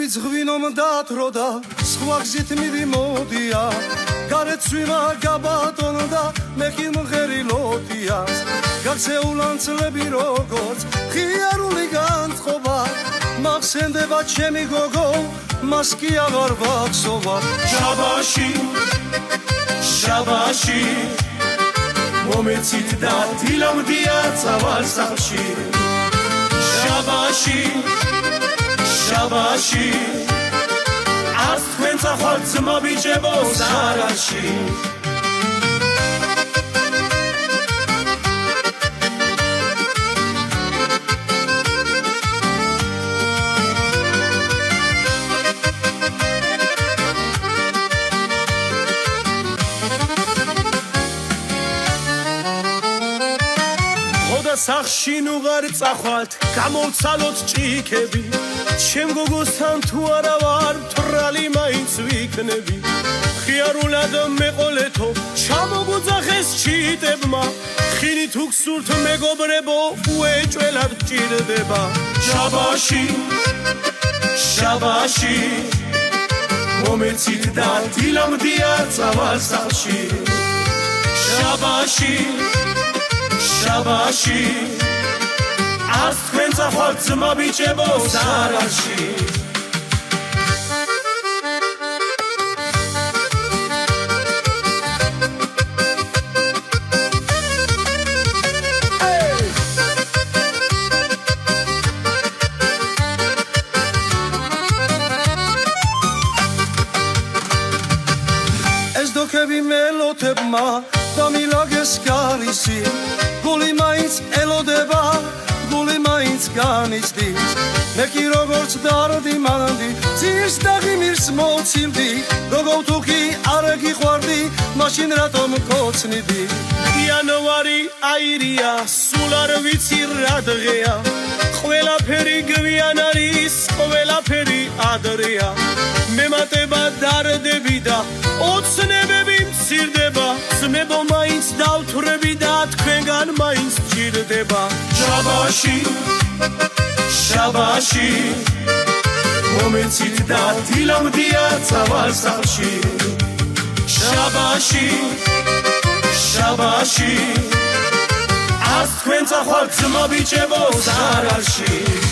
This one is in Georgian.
ხვიჩები ზღვინომ დათროდა სხვა გზით მივიმოდია გარეთ სვიმა გაბატონდა მე კი მღერილოდია გაქცეულან წლები როგორც ხიარული განწყობა მახსენდება ჩემი გოგო მას კი აღარ ვახსოვა შაბაში მომეცით და დილამდია წავალ სახლში შაბაში არც თქვენ წახვალ ძმა ბიჭებო სარაში სახში ნუ ვარ წახვალთ გამოვცალოთ ჭიქები ჩემ გოგოსთან თუ არა ვარ მთრალი მაინც ვიქნები ხიარულად მეყოლეთო ჩამოგუძახეს ჩიტებმა ხინით უგსურთ მეგობრებო უეჭველად ჭირდება შაბაში მომეცით და დილამდია წავალ სახლში შაბაში არც თქვენ წახვალთ ძმა ბიჭებო სარაში ეს დოქები მელოთებმა დამილაგეს კარისი გული მაინც ელოდება გული მაინც განიცდის მე კი როგორც დარდი მანდი ძირს და ღიმირს მოცილდი გოგო თუ კი არ გიყვარდი მაშინ რატომ გკოცნიდი იანვარი აირია სულ არ ვიცი რა დღეა ყველაფერი გვიან არის ყველაფერი ადრეა მემატება დარდები და ოცნებები მცირდება ძმებო მაინც დავთვრები და თქვენგან მაინც ჭირდება შაბაში მომეცით და დილამდია წავალ სახლში შაბაში არც თქვენ წახვალთ ძმა ბიჭებო სარაში